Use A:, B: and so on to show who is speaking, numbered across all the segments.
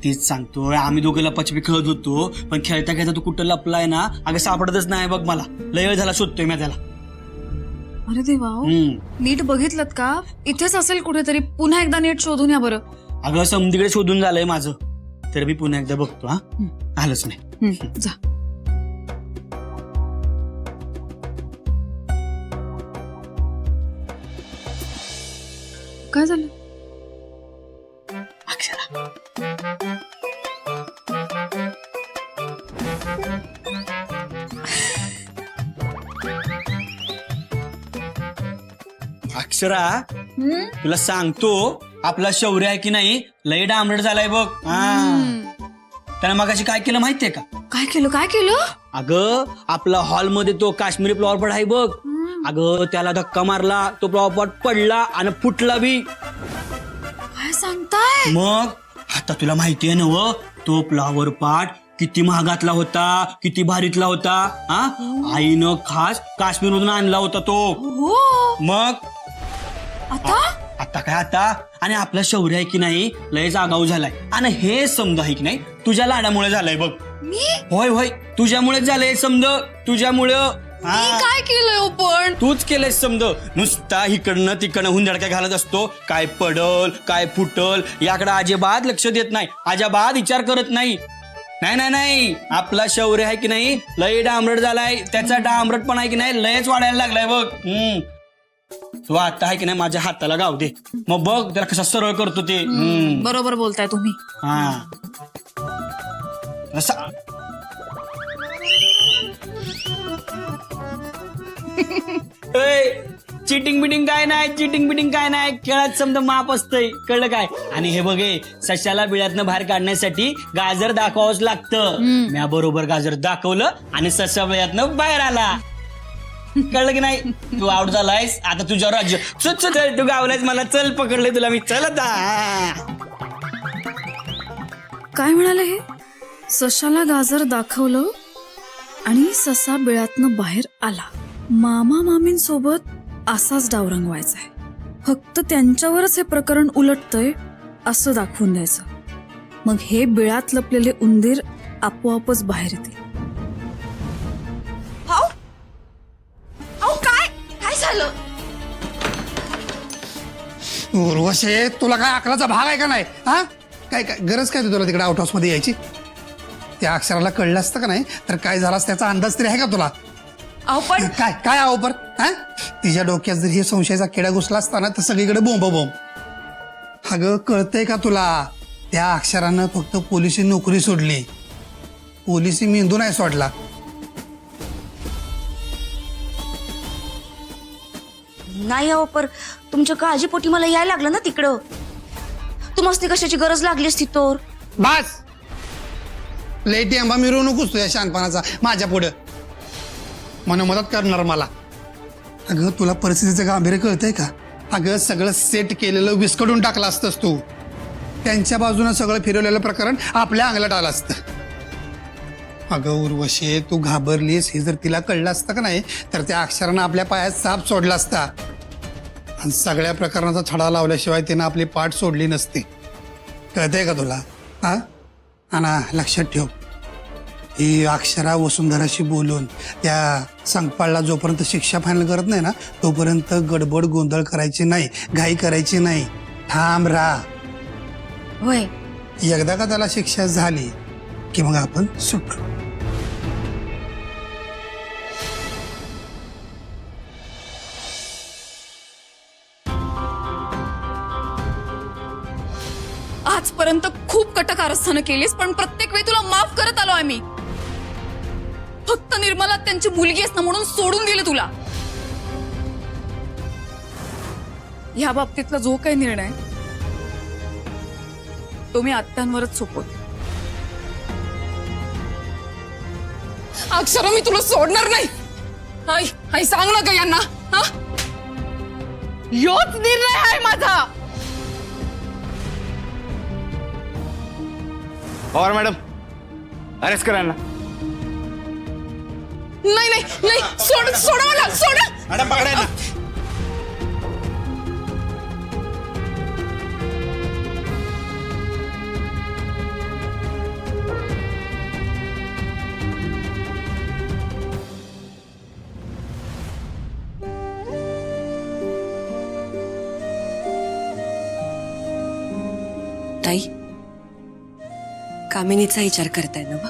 A: तेच सांगतोय, आम्ही दोघं लपाछपी खेळत होतो, पण खेळता खेळता तू कुठं लपलाय ना, अगं सापडतच नाही बघ मला. लय वेळ झाला शोधतोय मी त्याला.
B: अरे देवा, नीट बघितलं का? इथेच असेल कुठेतरी. पुन्हा एकदा नीट शोधून या बरं.
A: अगं समधीकडे शोधून झालंय माझं, तर मी पुन्हा एकदा बघतो. हा आलंच नाही.
B: जा. काय झालं?
A: अक्षरा, अक्षरा, तुला सांगतो, आपला शौर्य आहे की नाही लय डांबरट झालाय बघ. त्यानं मगाशी काय केलं माहितीये का?
B: काय केलं? काय केलं?
A: अगं आपला हॉलमध्ये तो काश्मीरी फ्लॉवर पॉट आहे बघ, अगं त्याला धक्का मारला, तो फ्लॉवर पॉट पडला आणि फुटला बी.
B: काय सांगताय?
A: मग आता तुला माहितीये ना व, तो फ्लॉवर पॉट किती महागातला होता, किती भारीतला होता. आईनं खास काश्मीर मधून आणला होता तो.
B: हो.
A: मग आता काय आता, आणि आपला शौर्य आहे की नाही लयच आगाऊ झालाय, आणि हे समजा आहे की नाही तुझ्या लाडामुळे झालंय बघ. होय होय, तुझ्यामुळेच झालंय समज, तुझ्यामुळं.
B: काय केलंय पण?
A: तूच केलंय समज. नुसता इकडनं तिकडनं हुंदडक्या घालत असतो, काय पडल काय फुटल याकडे अजिबात लक्ष देत नाही, अजिबात विचार करत नाही. नाही नाही नाही, आपला शौर्य आहे की नाही लय डांबरट झालाय, त्याचा डांबरट पण आहे की नाही लयच वाढायला लागलाय बघ. तू आता आहे की नाही माझ्या हाताला गाव दे, मग बघ त्याला कसा सरळ करतो ते.
B: बरोबर बोलताय तुम्ही.
A: चिटिंग बिटिंग काय नाही, चिटिंग बिटिंग काय नाही, खेळात समजा माप असतंय, कळलं काय? आणि हे बघे, सशाला बिळातनं बाहेर काढण्यासाठी गाजर दाखवावंच लागतं. म्या बरोबर गाजर दाखवलं आणि सशा बिळातनं बाहेर आला, कळलं की नाही? तू आउट झालायस, आता तुझ्यावर राज्य. चल तू गावलायस, मला चल पकडले तुला मी, चल आता.
B: काय म्हणाले हे? सशाला गाजर दाखवलं आणि ससा बिळातनं बाहेर आला. मामा मामींसोबत असाच डाव रंगवायचा आहे, फक्त त्यांच्यावरच हे प्रकरण उलटतंय असं दाखवून द्यायचं. मग हे बिळात लपलेले उंदीर आपोआपच बाहेर येतील. काय झालं?
C: उर्वशे, तुला काय अकराचा भाग आहे का नाही? हा काय काय गरज काय तुला तिकडे आउट हाऊस मध्ये यायची? त्या अक्षराला कळलं असतं का नाही तर काय झालं त्याचा अंदाज तरी आहे का तुला? काय काय आहो पर हा, तिच्या डोक्यात जर हे संशयाचा किडा घुसला असता ना तर सगळीकडे बोंब बोंब. अगं कळतंय का तुला, त्या अक्षरानं फक्त पोलिसी नोकरी सोडली, पोलिसी मेंदू नाही सोडला.
D: नाही अहो, पर तुमच्या काळजीपोटी मला यायला लागलं ना तिकडं. तुम्हाला कशाची गरज लागली असती तर.
C: बस लेटी आंबा मिरवू नकोस तुझ्या शानपणाचा माझ्या पुढं. मन मदत करणार मला. अगं तुला परिस्थितीचं गांभीर्य कळतंय का? अगं सगळं सेट केलेलं विस्कटून टाकलं असतंस तू. त्यांच्या बाजूनं सगळं फिरवलेलं प्रकरण आपल्या अंगलट आलं असतं. अगं उर्वशी, तू घाबरलीस हे जर तिला कळलं असतं का नाही तर त्या अक्षरानं आपल्या पायात साप सोडला असता, आणि सगळ्या प्रकरणाचा छडा लावल्याशिवाय तिनं आपली पाठ सोडली नसती. कळतंय का तुला? हा आणा लक्षात ठेव, ही अक्षरा वसुंधराशी बोलून त्या संकपाळला जोपर्यंत शिक्षा फायनल करत नाही ना तोपर्यंत गडबड गोंधळ करायची नाही, घाई करायची नाही, ठाम राहा.
D: होय,
C: एकदा का त्याला शिक्षा झाली की मग आपण सुटलो.
B: आजपर्यंत खूप कटक कारस्थानं केलीस, पण प्रत्येक वेळी तुला माफ करत आलो आम्ही. फक्त निर्मला त्यांची मुलगी आहेस ना म्हणून सोडून दिलं तुला. या बाबतीतला जो काही निर्णय तो मी आत्यांवरच सोपवते. अक्षरा, मी तुला सोडणार नाही. आई सांग ना का यांना. योच निर्णय आहे माझा.
E: और मॅडम अरेस्ट करा ना.
B: नाही नाही नाही, सोडा मला, सोडा.
E: मॅडम पकडायला.
F: कामिनीचा विचार करताय ना बा?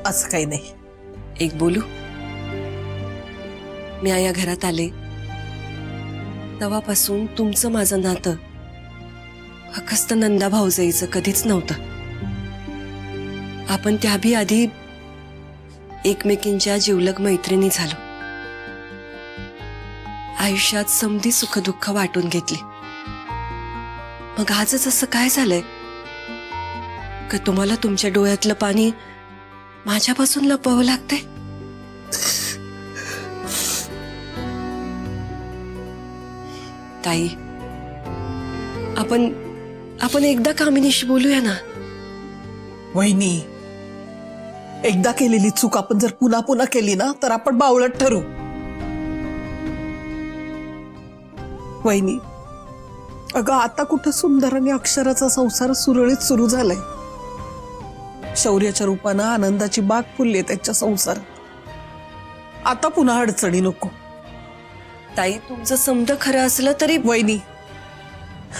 G: असं काही नाही.
F: एक बोलू? मी या घरात आले तेव्हापासून तुमचं माझं नातं फक्त नंदा भाऊजाईचं कधीच नव्हतं. आपण त्याबी आधी एकमेकींच्या जिवलग मैत्रिणी झालो. आयुष्यात समधी सुखदुःख वाटून घेतली. मग आजच असं काय झालंय का तुम्हाला तुमच्या डोळ्यातलं पाणी माझ्यापासून लपवावं लागतंय? ताई, आपण एकदा कामिनीशी बोलूया ना.
G: वहिनी, एकदा केलेली चूक आपण जर पुन्हा पुन्हा केली ना तर आपण बावळट ठरू. वहिनी, अगं आता कुठं सुंदर आणि अक्षराचा संसार सुरळीत सुरू झालाय. शौर्याच्या रूपानं आनंदाची बाग फुलली त्याच्या संसारात. आता पुन्हा अडचणी नको.
F: ताई, तुमचं समज खरं असलं तरी
G: वहिनी,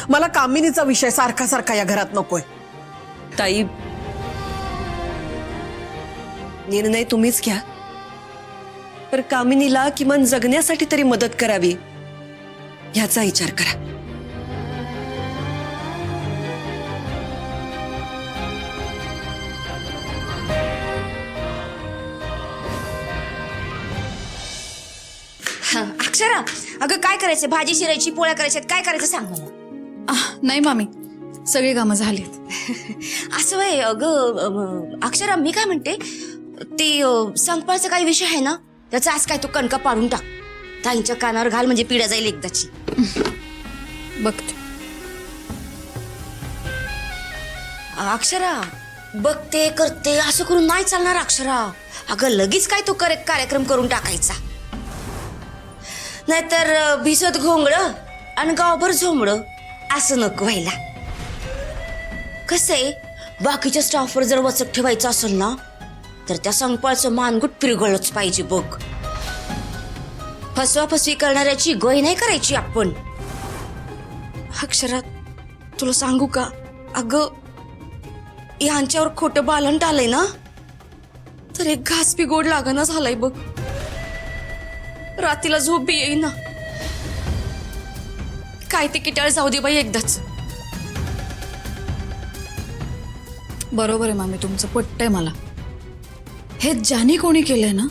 G: मला कामिनीचा विषय सारखा सारखा या घरात नकोय.
F: ताई, निर्णय तुम्हीच घ्या. पर कामिनीला किमान जगण्यासाठी तरी मदत करावी ह्याचा विचार करा.
D: अक्षरा, अगं काय करायचं? भाजी शिरायची, पोळ्या करायच्यात, काय करायचं सांग मला.
B: नाही मामी, सगळी कामं झालीत.
D: असं वय अगं अक्षरा, मी काय म्हणते, ते संकपाळचा काही विषय आहे ना, त्याचा आज काय तू कणका पाडून टाक. ताईंच्या कानावर घाल, म्हणजे पिढ्या जाईल एकदाची.
B: बघते.
D: अक्षरा, बघते करते असं करून नाही चालणार अक्षरा. अगं लगेच काय तू कार्यक्रम करून टाकायचा, नाहीतर भिसत घोंगड आणि गावभर झोंबड असं नको व्हायला. कसंय, बाकीच्या स्टाफवर जर वचक ठेवायचं असेल ना तर त्या संकपाळचं मानगुट पिरगळच पाहिजे बघ. फसवाफसवी करणाऱ्याची गोय नाही करायची आपण. अक्षरा, तुला सांगू का, अगं यांच्यावर खोटं बालंट आलंय ना तर एक घास बी गोड लागना झालाय बघ. रातीला झोप बी येईना. काय ते किटाळ जाऊ दे बाई एकदाच.
B: बरोबर आहे मामी, तुमचं पटतंय मला. हे ज्याने कोणी केलंय ना